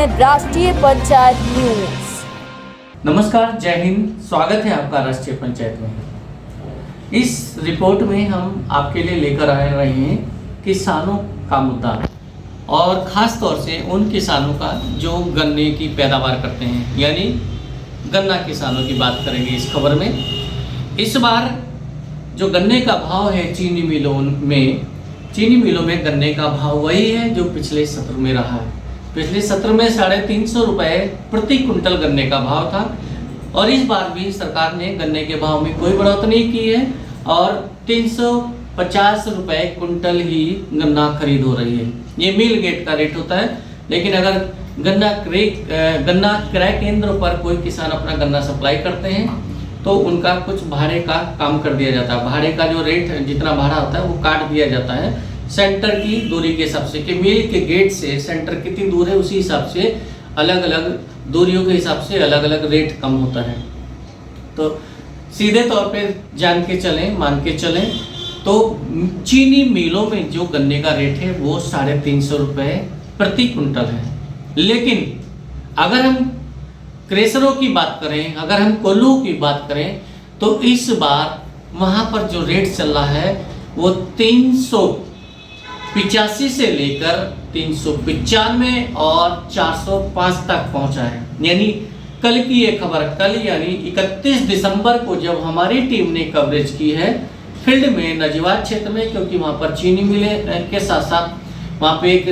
हैं राष्ट्रीय पंचायत न्यूज। नमस्कार, जय हिंद। स्वागत है आपका राष्ट्रीय पंचायत में। इस रिपोर्ट में हम आपके लिए लेकर आ रहे हैं किसानों का मुद्दा और ख़ास तौर से उन किसानों का जो गन्ने की पैदावार करते हैं, यानी गन्ना किसानों की बात करेंगे इस खबर में। इस बार जो गन्ने का भाव है चीनी मिलों में गन्ने का भाव वही है जो पिछले सत्र में रहा है। पिछले सत्र में 350 रुपये प्रति कुंटल गन्ने का भाव था और इस बार भी सरकार ने गन्ने के भाव में कोई बढ़ोतरी नहीं की है और 350 रुपये कुंटल ही गन्ना खरीद हो रही है। ये मिल गेट का रेट होता है, लेकिन अगर गन्ना क्रय केंद्र पर कोई किसान अपना गन्ना सप्लाई करते हैं तो उनका कुछ भाड़े का काम कर दिया जाता है। भाड़े का जो रेट जितना भाड़ा होता है वो काट दिया जाता है सेंटर की दूरी के हिसाब से कि मिल के गेट से सेंटर कितनी दूर है, उसी हिसाब से अलग अलग दूरियों के हिसाब से अलग अलग रेट कम होता है। तो सीधे तौर पे मान के चलें तो चीनी मिलों में जो गन्ने का रेट है वो 350 रुपये प्रति कुंटल है। लेकिन अगर हम क्रेशरों की बात करें, अगर हम कोल्हू की बात करें तो इस बार वहाँ पर जो रेट चल रहा है वो 385 से लेकर 395 और 405 तक पहुँचा है। यानी कल की ये खबर, कल यानी 31 दिसंबर को जब हमारी टीम ने कवरेज की है फील्ड में नजीवाद क्षेत्र में, क्योंकि वहाँ पर चीनी मिलें के साथ साथ वहाँ पे एक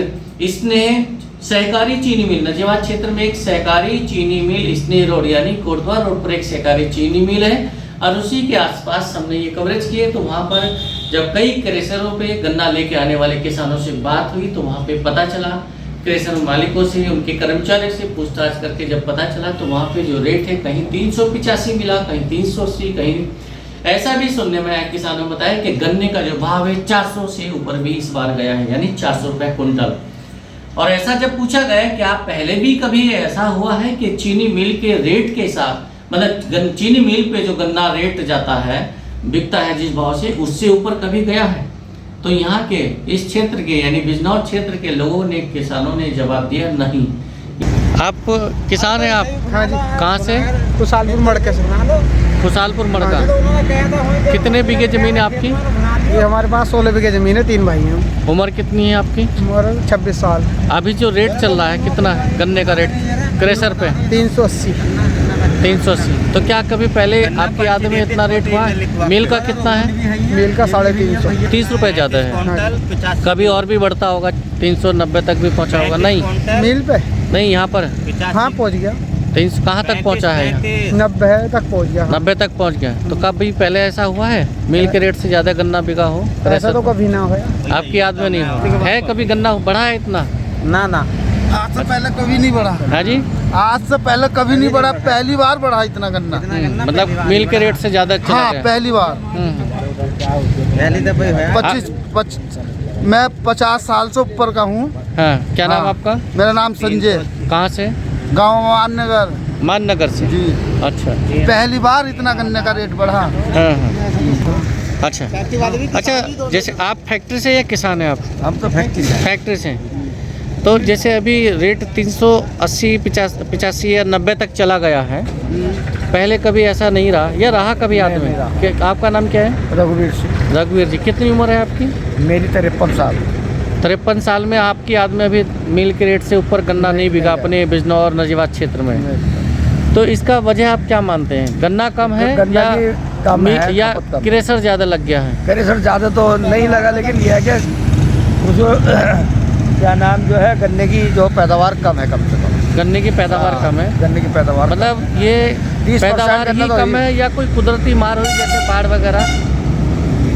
स्नेह सहकारी चीनी मिल, नजीवाद क्षेत्र में एक सहकारी चीनी मिल स्नेह रोड यानी कोटवा रोड पर एक सहकारी चीनी मिल है और उसी के आसपास हमने ये कवरेज किए। तो वहाँ पर जब कई क्रेशरों पे गन्ना लेके आने वाले किसानों से बात हुई तो वहाँ पे पता चला, क्रेशर मालिकों से, उनके कर्मचारियों से पूछताछ करके जब पता चला तो वहाँ पे जो रेट है कहीं 385 मिला, कहीं 380, कहीं ऐसा भी सुनने में आया। किसानों ने बताया कि गन्ने का जो भाव है 400 से ऊपर भी इस बार गया है, यानी 400 रुपये कुंटल। और ऐसा जब पूछा गया कि आप पहले भी कभी ऐसा हुआ है कि चीनी मिल के रेट के साथ, मतलब चीनी मिल पे जो गन्ना रेट जाता है, बिकता है जिस भाव से, उससे ऊपर कभी गया है? तो यहाँ के इस क्षेत्र के यानी बिजनौर क्षेत्र के लोगों ने, किसानों ने जवाब दिया नहीं। आप किसान हैं आप? हाँ जी। कहाँ से? खुशालपुर मड़के से। खुशालपुर मड़का। कितने बीघे ज़मीन है आपकी? ये हमारे पास 16 बीघे ज़मीन है, 3 भाई हैं। उम्र कितनी है आपकी? उम्र 26 साल। अभी जो रेट चल रहा है कितना है गन्ने का रेट क्रेशर पे? 380। 380। तो क्या कभी पहले आपकी याद में इतना रेट हुआ है? मिल का कितना है? मिल का 350। 30 रुपये ज़्यादा है। कभी और भी बढ़ता होगा, 390 तक भी पहुंचा होगा? नहीं, मिल पे नहीं, यहाँ पर हाँ पहुँच गया। 300 कहाँ तक पहुंचा है? 90 तक पहुँच गया। 90 तक पहुंच गया। तो कभी पहले ऐसा हुआ है मिल के रेट से ज़्यादा गन्ना बिका हो? ऐसा तो कभी ना होया। आपकी याद में नहीं हो? है कभी गन्ना बढ़ा है इतना? ना ना, आज से पहले कभी नहीं बढ़ा। हाँ जी, आज से पहले कभी नहीं बढ़ा, पहली बार बढ़ा इतना गन्ना। मतलब मिल के रेट से ज़्यादा चला हाँ, गया। पहली बार। पहली दफा है। 25 मैं 50 साल से ऊपर का हूँ। हाँ, क्या नाम हाँ, आपका? मेरा नाम संजय, कहाँ से? गाँव माननगर माननगर से जी। अच्छा, पहली बार इतना गन्ने का रेट बढ़ा। हाँ हाँ। अच्छा, जैसे आप फैक्ट्री से या किसान हैं आप? हम तो फैक्ट्री से। तो जैसे अभी रेट 380, 85 या 90 तक चला गया है, पहले कभी ऐसा नहीं रहा या रहा कभी याद में? आपका नाम क्या है? रघुवीर सिंह। रघुवीर जी, कितनी उम्र है आपकी? मेरी 53 साल। 53 साल में आपकी याद में अभी मिल के रेट से ऊपर गन्ना नहीं बिका अपने बिजनौर नजीवाद क्षेत्र में। तो इसका वजह आप क्या मानते हैं? गन्ना कम है या क्रेशर ज़्यादा लग गया है? क्रेशर ज़्यादा तो नहीं लगा, लेकिन यह है कि क्या नाम जो है गन्ने की जो पैदावार कम है, कम से कम गन्ने की पैदावार कम है। गन्ने की पैदावार मतलब ये 30% पैदावार ही कम है या कोई कुदरती मार हुई जैसे बाढ़ वगैरह?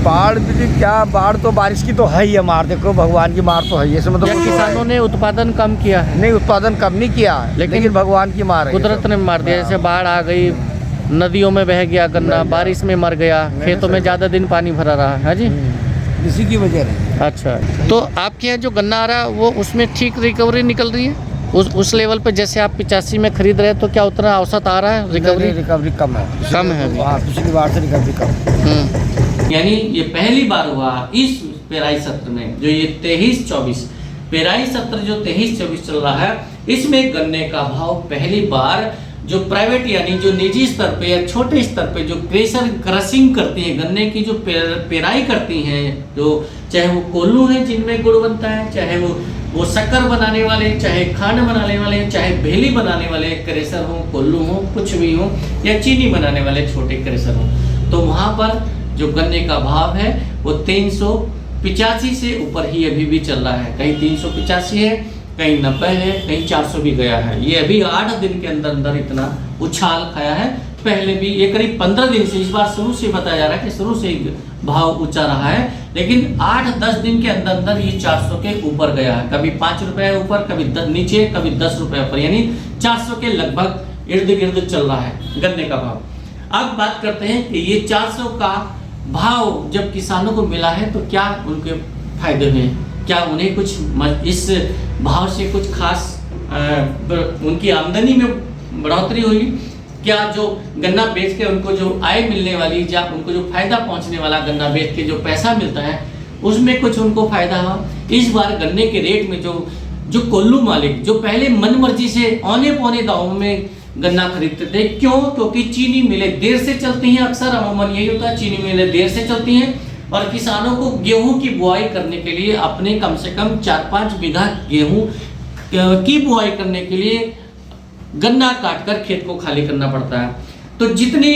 बाढ़ भी क्या, बाढ़ तो बारिश की तो है ही है, मार देखो भगवान की मार तो है ही है। इसमें तो किसानों ने उत्पादन कम किया है? नहीं, उत्पादन कम नहीं किया है, लेकिन भगवान की मार है, कुदरत ने मार दिया। जैसे बाढ़ आ गई, नदियों में बह गया गन्ना, बारिश में मर गया, खेतों में ज़्यादा दिन पानी भरा रहा है जी, इसी की वजह है। अच्छा, तो आपके यहाँ जो गन्ना आ रहा है वो उसमें ठीक रिकवरी निकल रही है? उस लेवल पे जैसे आप 85 में खरीद रहे हैं तो क्या उतना औसत आ रहा है रिकवरी? रिकवरी कम है, कम है। हाँ, पिछली बार से रिकवरी कम। यानी ये पहली बार हुआ इस पेराई सत्र में, जो ये 23-24 पेराई सत्र जो 23-24 चल रहा है, इसमें गन्ने का भाव पहली बार जो प्राइवेट यानी जो निजी स्तर पे या छोटे स्तर पे जो क्रशिंग करती हैं, गन्ने की जो पेराई करती हैं, जो चाहे वो कोल्हू हैं जिनमें गुड़ बनता है, चाहे वो शक्कर बनाने वाले, चाहे खांड बनाने वाले, चाहे भेली बनाने वाले क्रेशर हो, कोल्हू हो, कुछ भी हो, या चीनी बनाने वाले छोटे क्रेशर हो, तो वहाँ पर जो गन्ने का भाव है वो 385 से ऊपर ही अभी भी चल रहा है। कहीं 385 है, कहीं 90 है, कहीं 400 भी गया है। ये अभी 8 दिन के अंदर अंदर इतना उछाल खाया है। पहले भी ये करीब 15 दिन से, इस बार शुरू से बताया जा रहा है कि शुरू से ही भाव ऊंचा रहा है, लेकिन 8-10 दिन के अंदर अंदर ये 400 के ऊपर गया है। कभी 5 रुपए ऊपर, कभी नीचे, कभी 10 रुपए ऊपर, यानी 400 के लगभग इर्द गिर्द चल रहा है गन्ने का भाव। अब बात करते हैं कि ये 400 का भाव जब किसानों को मिला है तो क्या उनके फायदे हुए, क्या उन्हें कुछ इस भाव से कुछ खास उनकी आमदनी में बढ़ोतरी हुई, क्या जो गन्ना बेच के उनको जो आय मिलने वाली, या उनको जो फायदा पहुंचने वाला गन्ना बेच के जो पैसा मिलता है उसमें कुछ उनको फायदा हुआ। इस बार गन्ने के रेट में जो कोल्हू मालिक जो पहले मन मर्जी से औने पौने दामों में गन्ना खरीदते थे, क्यों? क्योंकि चीनी मिलें देर से चलती हैं, अक्सर अमूमन यही होता है, चीनी मिलें देर से चलती हैं, और किसानों को गेहूं की बुआई करने के लिए अपने कम से कम 4-5 बीघा गेहूं की बुआई करने के लिए गन्ना काटकर खेत को खाली करना पड़ता है। तो जितनी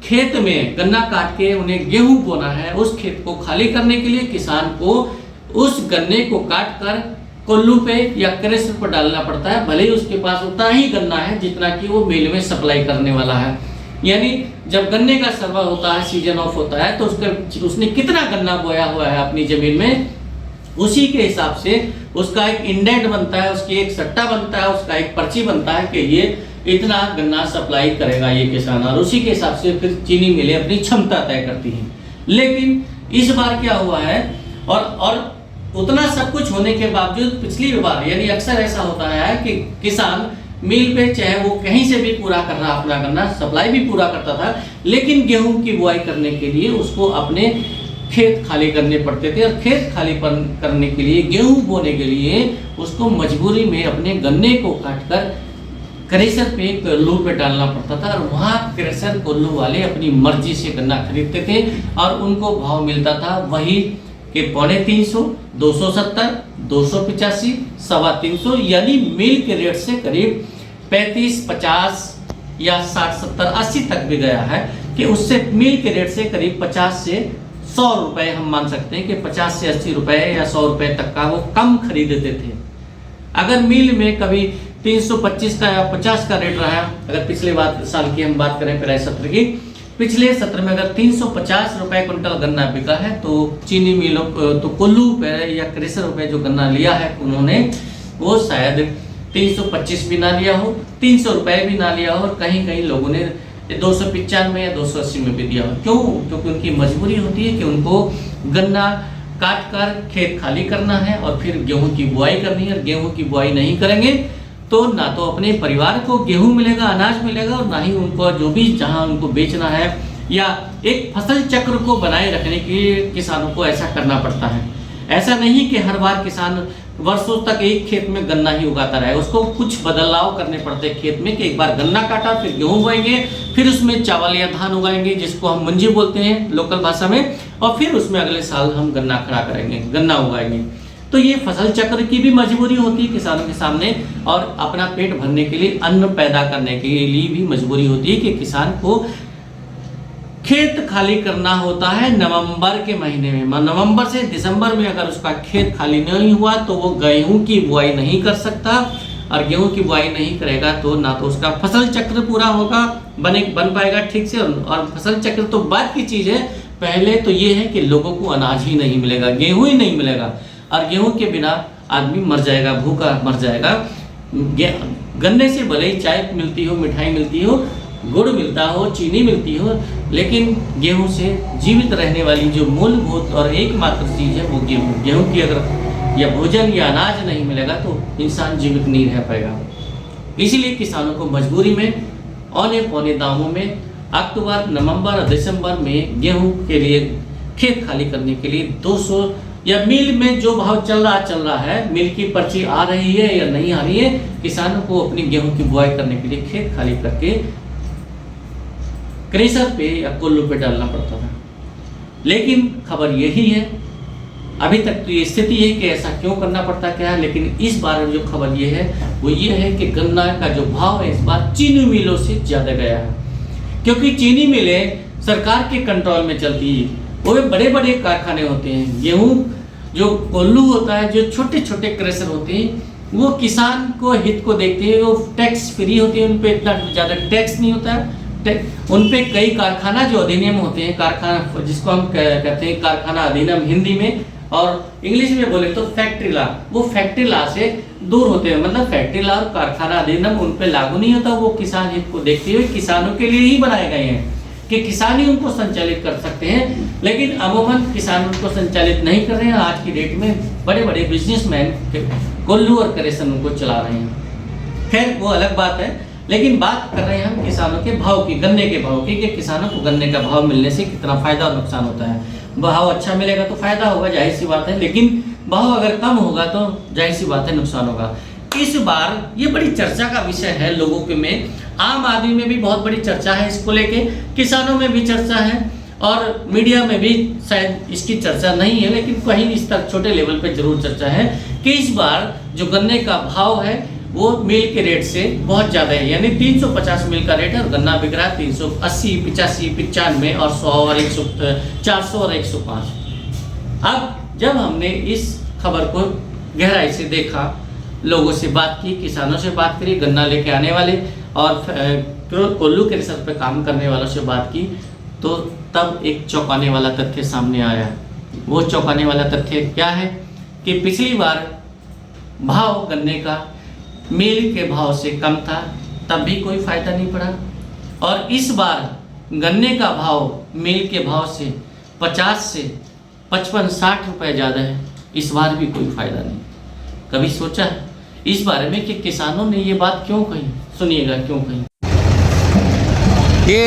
खेत में गन्ना काट के उन्हें गेहूं बोना है, उस खेत को खाली करने के लिए किसान को उस गन्ने को काट कर कोल्हू पे या क्रेशर पर डालना पड़ता है, भले ही उसके पास उतना ही गन्ना है जितना कि वो मिल में सप्लाई करने वाला है। यानी जब गन्ने का सर्वा होता है, सीजन ऑफ होता है, तो उसने कितना गन्ना बोया हुआ है अपनी जमीन में, उसी के हिसाब से उसका एक इंडेंट बनता है, उसकी एक सट्टा बनता है, उसका एक पर्ची बनता है कि ये इतना गन्ना सप्लाई करेगा ये किसान, और उसी के हिसाब से फिर चीनी मिलें अपनी क्षमता तय करती हैं। लेकिन इस बार क्या हुआ है, और उतना सब कुछ होने के बावजूद पिछली बार, यानी अक्सर ऐसा होता है कि किसान मिल पे चाहे वो कहीं से भी पूरा कर रहा अपना गन्ना, सप्लाई भी पूरा करता था, लेकिन गेहूं की बुआई करने के लिए उसको अपने खेत खाली करने पड़ते थे, और खेत खाली करने के लिए, गेहूं बोने के लिए उसको मजबूरी में अपने गन्ने को काटकर क्रेशर पे, कोल्हू पे डालना पड़ता था, और वहाँ क्रेशर कोल्हू वाले अपनी मर्जी से गन्ना खरीदते थे और उनको भाव मिलता था वही कि 350, 270, 285, 325, यानी मिल के रेट से करीब 35, 50 या 60, 70, 80 तक भी गया है, कि उससे मिल के रेट से करीब 50 से 100 रुपए हम मान सकते हैं कि 50 से 80 रुपए या 100 रुपए तक का वो कम खरीदते थे। अगर मिल में कभी 325 का या 50 का रेट रहा, अगर पिछले साल की हम बात करें, पिछले सत्र की, पिछले सत्र में अगर 350 रुपए क्विंटल गन्ना बिका है, तो चीनी मिलों तो कोल्हू पे या क्रेशर पे जो गन्ना लिया है उन्होंने वो शायद 325 भी ना लिया हो, 300 रुपए भी ना लिया हो, और कहीं कहीं लोगों ने 295 या 280 में भी दिया हो। क्यों? क्योंकि उनकी मजबूरी होती है कि उनको गन्ना काट कर खेत खाली करना है और फिर गेहूं की बुआई करनी है, और गेहूं की बुआई नहीं करेंगे तो ना तो अपने परिवार को गेहूं मिलेगा, अनाज मिलेगा, और ना ही उनको जो भी जहां उनको बेचना है, या एक फसल चक्र को बनाए रखने के लिए किसानों को ऐसा करना पड़ता है। ऐसा नहीं कि हर बार किसान वर्षों तक एक खेत में गन्ना ही उगाता रहे, उसको कुछ बदलाव करने पड़ते हैं खेत में, कि एक बार गन्ना काटा, फिर गेहूं बोएंगे, फिर उसमें चावल या धान उगाएंगे जिसको हम मुंजी बोलते हैं लोकल भाषा में, और फिर उसमें अगले साल हम गन्ना खड़ा करेंगे, गन्ना उगाएंगे। तो ये फसल चक्र की भी मजबूरी होती है किसानों के सामने, और अपना पेट भरने के लिए, अन्न पैदा करने के लिए भी मजबूरी होती है कि किसान को खेत खाली करना होता है नवंबर के महीने में। नवंबर से दिसंबर में अगर उसका खेत खाली नहीं हुआ तो वो गेहूं की बुआई नहीं कर सकता, और गेहूं की बुआई नहीं करेगा तो ना तो उसका फसल चक्र पूरा होगा, बन पाएगा ठीक से। और फसल चक्र तो बात की चीज़ है, पहले तो ये है कि लोगों को अनाज ही नहीं मिलेगा, गेहूं ही नहीं मिलेगा, और गेहूं के बिना आदमी मर जाएगा, भूखा मर जाएगा। गन्ने से भले ही चाय मिलती हो, मिठाई मिलती हो, गुड़ मिलता हो, चीनी मिलती हो, लेकिन गेहूं से जीवित रहने वाली जो मूलभूत और एकमात्र चीज़ है वो गेहूं की अगर या भोजन या अनाज नहीं मिलेगा तो इंसान जीवित नहीं रह पाएगा। इसीलिए किसानों को मजबूरी में औने पौने दामों में अक्टूबर, नवंबर और दिसंबर में गेहूं के लिए खेत खाली करने के लिए 200 या मिल में जो भाव चल रहा है, मिल की पर्ची आ रही है या नहीं आ रही है, किसानों को अपनी गेहूं की बुआई करने के लिए खेत खाली करके क्रेशर पे या कोल्लू पे डालना पड़ता था। लेकिन खबर यही है, अभी तक तो ये स्थिति है कि ऐसा क्यों करना पड़ता क्या है, लेकिन इस बार जो खबर ये है वो ये है कि गन्ना का जो भाव है इस बार चीनी मिलों से ज़्यादा गया है, क्योंकि चीनी मिलें सरकार के कंट्रोल में चलती है। वो बड़े बड़े कारखाने होते हैं, गेहूँ जो कोल्लू होता है, जो छोटे छोटे क्रेशर होते हैं, वो किसान को हित को देखते हैं, वो टैक्स फ्री होते हैं, उन पर इतना ज़्यादा टैक्स नहीं होता है। उन पे कई कारखाना जो अधिनियम होते हैं, कारखाना जिसको हम कहते हैं कारखाना अधिनियम हिंदी में, और इंग्लिश में बोले तो फैक्ट्री लॉ, वो फैक्ट्री लॉ से दूर होते हैं। मतलब फैक्ट्री लॉ और कारखाना अधिनियम उन पे लागू नहीं होता, वो किसान हित को देखते हुए किसानों के लिए ही बनाए गए हैं कि किसान ही उनको संचालित कर सकते हैं। लेकिन अमूमन किसान उनको संचालित नहीं कर रहे हैं। आज की डेट में बड़े बड़े बिजनेसमैन कोल्लू और क्रेशर उनको चला रहे हैं। खैर वो अलग बात है, लेकिन बात कर रहे हैं हम किसानों के भाव की, गन्ने के भाव की, कि किसानों को गन्ने का भाव मिलने से कितना फायदा और नुकसान होता है। भाव अच्छा मिलेगा तो फायदा होगा, जाहिर सी बात है, लेकिन भाव अगर कम होगा तो जाहिर सी बात है नुकसान होगा। इस बार ये बड़ी चर्चा का विषय है लोगों के में, आम आदमी में भी बहुत बड़ी चर्चा है इसको लेके, किसानों में भी चर्चा है और मीडिया में भी शायद इसकी चर्चा नहीं है, लेकिन कहीं इस तक छोटे लेवल पे जरूर चर्चा है कि इस बार जो गन्ने का भाव है वो मिल के रेट से बहुत ज़्यादा है। यानी 350 मिल का रेट है और गन्ना बिक रहा है 380, 85, 95 और 100 और 400 और 105। अब जब हमने इस खबर को गहराई से देखा, लोगों से बात की, किसानों से बात करी, गन्ना लेके आने वाले और कोल्लू क्रेशर पे काम करने वालों से बात की, तो तब एक चौंकाने वाला तथ्य सामने आया। वो चौंकाने वाला तथ्य क्या है कि पिछली बार भाव गन्ने का मिल के भाव से कम था, तब भी कोई फायदा नहीं पड़ा, और इस बार गन्ने का भाव मिल के भाव से 50 से 55-60 रुपए ज़्यादा है, इस बार भी कोई फायदा नहीं। कभी सोचा है इस बारे में कि किसानों ने ये बात क्यों कही? सुनिएगा क्यों कही। ये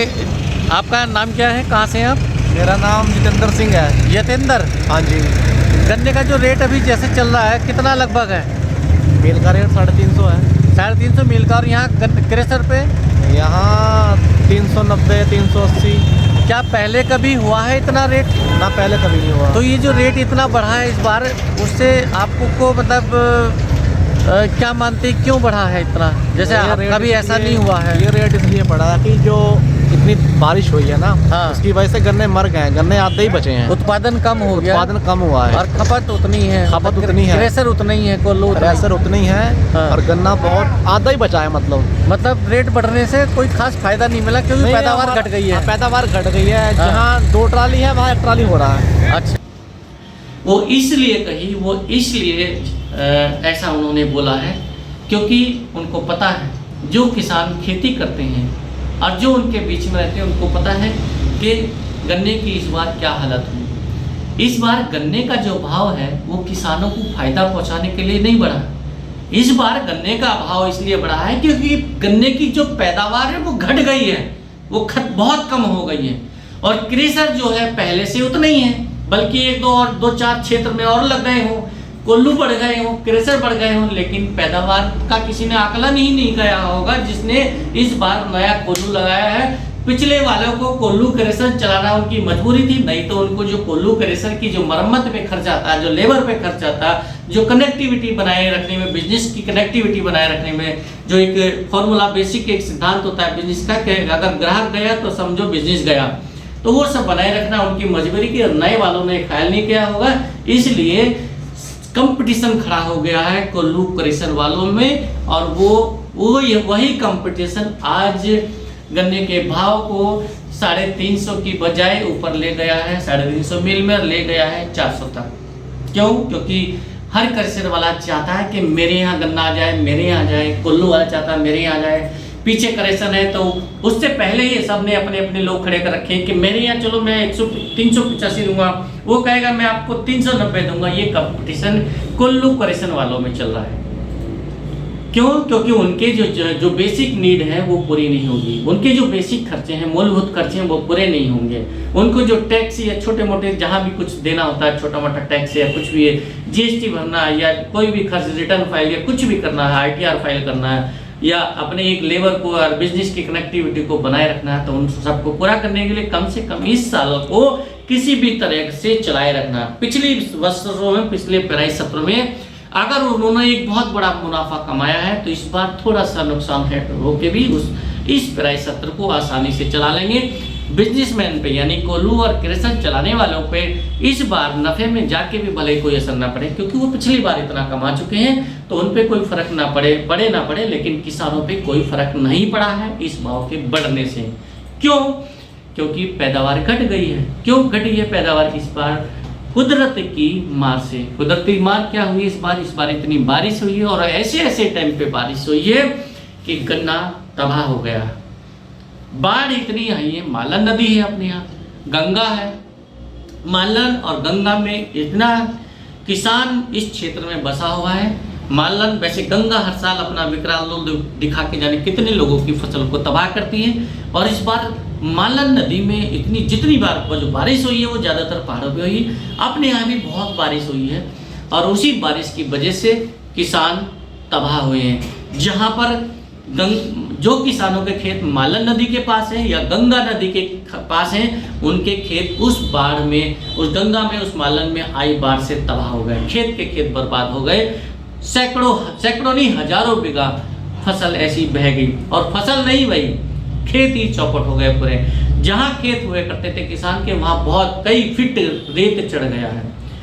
आपका नाम क्या है, कहाँ से हैं आप? मेरा नाम जितेंद्र सिंह है। यतेंद्र, हाँ जी। गन्ने का जो रेट अभी जैसे चल रहा है कितना लगभग है? मिल का रेट 350 है। 350 मिल का, और यहाँ क्रेशर पे यहाँ 390, 380। क्या पहले कभी हुआ है इतना रेट? ना, पहले कभी नहीं हुआ। तो ये जो रेट इतना बढ़ा है इस बार, उससे आपको मतलब क्या मानते हैं क्यों बढ़ा है इतना? जैसे कभी ऐसा नहीं हुआ है। ये रेट इसलिए बढ़ा है कि जो इतनी बारिश हुई है ना, हाँ, उसकी वजह से गन्ने मर गए, गन्ने आधे ही बचे हैं, उत्पादन कम हो गया, उत्पादन कम हुआ है और खपत उतनी है, खपत उतनी है, क्रेशर उतना ही है, कोल्लू क्रेशर उतनी है, हाँ, और गन्ना बहुत आधा ही बचा है। मतलब रेट बढ़ने से कोई खास फायदा नहीं मिला, क्योंकि पैदावार घट गई है। पैदावार घट गई है। हाँ, जहाँ 2 ट्राली है वहाँ 1 ट्राली हो रहा है। अच्छा, वो इसलिए कही, वो इसलिए ऐसा उन्होंने बोला है क्योंकि उनको पता है, जो किसान खेती करते हैं और जो उनके बीच में रहते हैं उनको पता है कि गन्ने की इस बार क्या हालत हुई। इस बार गन्ने का जो भाव है वो किसानों को फायदा पहुंचाने के लिए नहीं बढ़ा। इस बार गन्ने का भाव इसलिए बढ़ा है क्योंकि गन्ने की जो पैदावार है वो घट गई है, वो बहुत कम हो गई है, और क्रेशर जो है पहले से उतना ही है, बल्कि 1-2-4 क्षेत्र में और लग गए हों, कोल्लू बढ़ गए हों, क्रेशर बढ़ गए हों, लेकिन पैदावार का किसी ने आकलन ही नहीं किया होगा जिसने इस बार नया कोल्लू लगाया है। पिछले वालों को कोल्लू क्रेशर चलाना उनकी मजबूरी थी, नहीं तो उनको जो कोल्लू क्रेशर की जो मरम्मत पे खर्च आता है, जो लेबर पे खर्च आता है, जो कनेक्टिविटी बनाए रखने में, बिजनेस की कनेक्टिविटी बनाए रखने में, जो एक फॉर्मूला बेसिक एक सिद्धांत होता है बिजनेस का कि अगर ग्राहक गया तो समझो बिजनेस गया, तो वो सब बनाए रखना उनकी मजबूरी की, नए वालों ने ख्याल नहीं किया होगा, इसलिए कंपटीशन खड़ा हो गया है कोल्लू क्रेशर वालों में। और वही कंपटीशन आज गन्ने के भाव को 350 की बजाय ऊपर ले गया है, 350 मिल में ले गया है 400 तक। क्यों? क्योंकि हर क्रेशर वाला चाहता है कि मेरे यहाँ गन्ना आ जाए, मेरे यहाँ जाए, कोल्लू वाला चाहता है मेरे यहाँ जाए। पीछे क्रेशर है तो उससे पहले ही सब ने अपने अपने लोग खड़े कर रखे हैं कि मेरे यहाँ चलो मैं 385 दूंगा, वो कहेगा मैं आपको 390 दूंगा। ये कंपटीशन कोल्लू क्रेशर वालों में चल रहा है। क्यों? क्योंकि उनके जो बेसिक नीड है वो पूरी नहीं होगी, उनके जो बेसिक खर्चे हैं, मूलभूत खर्चे हैं, वो पूरे नहीं होंगे। उनको जो टैक्स या छोटे मोटे जहाँ भी कुछ देना होता है, छोटा मोटा टैक्स या कुछ भी है, जीएसटी भरना है या कोई भी खर्च रिटर्न फाइल या कुछ भी करना है, आईटीआर फाइल करना है या अपने एक लेबर को और बिजनेस की कनेक्टिविटी को बनाए रखना है, तो उन सबको पूरा करने के लिए कम से कम इस साल को किसी भी तरह से चलाए रखना। पिछले वर्षों में, पिछले 22 सत्र में अगर उन्होंने एक बहुत बड़ा मुनाफा कमाया है तो इस बार थोड़ा सा नुकसान है होके भी इस 22 सत्र को आसानी से चला लेंगे। बिजनेसमैन पे यानी कोल्हू और क्रेशर चलाने वालों पे इस बार नफे में जाके भी भले कोई असर ना पड़े, क्योंकि वो पिछली बार इतना कमा चुके हैं तो उन पे कोई फर्क ना पड़े, लेकिन किसानों पे कोई फर्क नहीं पड़ा है इस भाव के बढ़ने से। क्यों? क्योंकि पैदावार घट गई है। क्यों घटी है पैदावार इस बार? कुदरत की मार से। कुदरती मार क्या हुई इस बार इतनी बारिश हुई है और ऐसे टाइम पे बारिश हुई है कि गन्ना तबाह हो गया। बाढ़ इतनी आई है, मालन नदी है अपने यहाँ, गंगा है, मालन और गंगा में इतना किसान इस क्षेत्र में बसा हुआ है। मालन वैसे गंगा हर साल अपना विकराल रूप दिखा के जाने कितने लोगों की फसल को तबाह करती है, और इस बार मालन नदी में जितनी बार जो बारिश हुई है वो ज़्यादातर पहाड़ों पे हुई, अपने यहाँ भी बहुत बारिश हुई है और उसी बारिश की वजह से किसान तबाह हुए हैं। जहाँ पर जो किसानों के खेत मालन नदी के पास है या गंगा नदी के पास हैं, उनके खेत उस बाढ़ में, उस गंगा में, उस मालन में आई बाढ़ से तबाह हो गए। खेत बर्बाद हो गए। सैकड़ों नहीं हजारों बीघा फसल ऐसी बह गई, और फसल नहीं बही, खेत ही चौपट हो गए पूरे। जहाँ खेत हुए करते थे किसान के, वहाँ बहुत कई फीट रेत चढ़ गया है।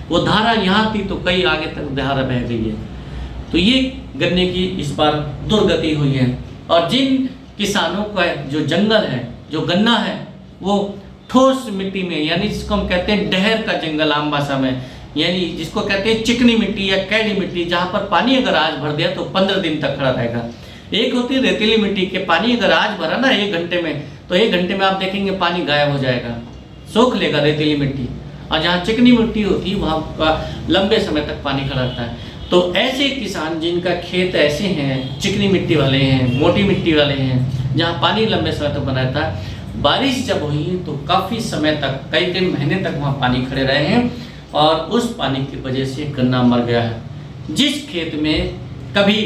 वो धारा यहाँ थी तो कई आगे तक धारा बह गई है। तो ये गन्ने की इस बार दुर्गति हुई है। और जिन किसानों का जो जंगल है, जो गन्ना है, वो ठोस मिट्टी में, यानी जिसको हम कहते हैं डहर का जंगल आम भाषा में, यानी जिसको कहते हैं चिकनी मिट्टी या कैडी मिट्टी, जहाँ पर पानी अगर आज भर दिया तो 15 दिन तक खड़ा रहेगा। एक होती है रेतीली मिट्टी के पानी अगर आज भरा ना 1 घंटे में, तो 1 घंटे में आप देखेंगे पानी गायब हो जाएगा, सोख लेगा रेतीली मिट्टी। और जहाँ चिकनी मिट्टी होती है वहाँ लंबे समय तक पानी खड़ा रहता है। तो ऐसे किसान जिनका खेत ऐसे हैं, चिकनी मिट्टी वाले हैं, मोटी मिट्टी वाले हैं, जहाँ पानी लंबे समय तक बना रहता है, बारिश जब हुई तो काफ़ी समय तक, कई महीने तक वहाँ पानी खड़े रहे हैं और उस पानी की वजह से गन्ना मर गया है। जिस खेत में कभी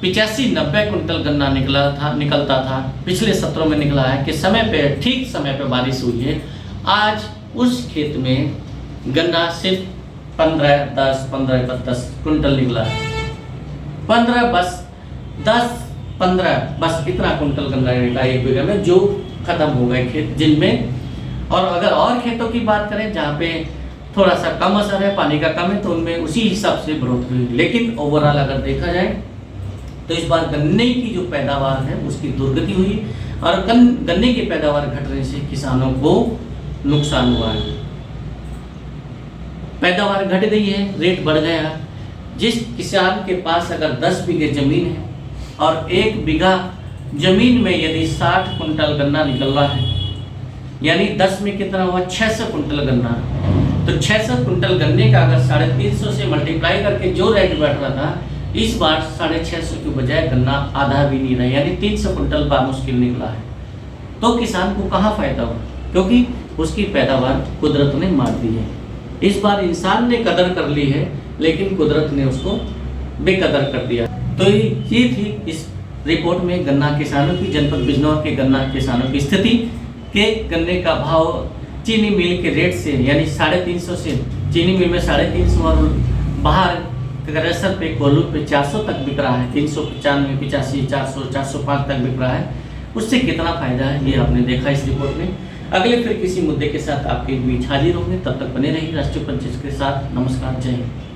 85-90 कुंटल गन्ना निकलता था, पिछले सत्रों में निकला है कि ठीक समय पे बारिश हुई है। आज उस खेत में गन्ना सिर्फ 15-10 कुंटल निकला है। 10-15 बस इतना कुंटल गन्ना निकला 1 बीघे में, जो खत्म हो गए खेत जिनमें। और अगर और खेतों की बात करें जहाँ पे थोड़ा सा कम असर है, पानी का कम है, तो उनमें उसी हिसाब से बढ़ोतरी हुई। लेकिन ओवरऑल अगर देखा जाए तो इस बार गन्ने की जो पैदावार है उसकी दुर्गति हुई और गन्ने की पैदावार घटने से किसानों को नुकसान हुआ है। पैदावार घट गई है, रेट बढ़ गया। जिस किसान के पास अगर 10 बीघे जमीन है और 1 बीघा जमीन में यदि 60 कुंटल गन्ना निकल रहा है, यानी 10 में कितना हुआ, 600 कुंटल गन्ना। तो 600 कुंटल गन्ने का अगर 350 से मल्टीप्लाई करके जो रेट बैठ रहा था, इस बार 650 के बजाय गन्ना आधा भी नहीं रहा, यानी 300 कुंटल मुश्किल निकला है। तो किसान को कहाँ फायदा हुआ? क्योंकि उसकी पैदावार कुदरत ने मार दी है। इस बार इंसान ने कदर कर ली है, लेकिन कुदरत ने उसको बेकदर कर दिया। तो ये थी इस रिपोर्ट में गन्ना किसानों की, जनपद बिजनौर के गन्ना किसानों की स्थिति के गन्ने का भाव चीनी मिल के रेट से, यानी 350 से, चीनी मिल में 350 और बाहर क्रेशर पे, कोल्हू पे 400 तक बिक रहा है, 395, 85, 400, 405 तक बिक रहा है। उससे कितना फायदा है ये आपने देखा इस रिपोर्ट में। अगले फिर किसी मुद्दे के साथ आपके बीच हाजिर होंगे, तब तक बने रहिए राष्ट्रीय पंचायत के साथ। नमस्कार, जय हिंद।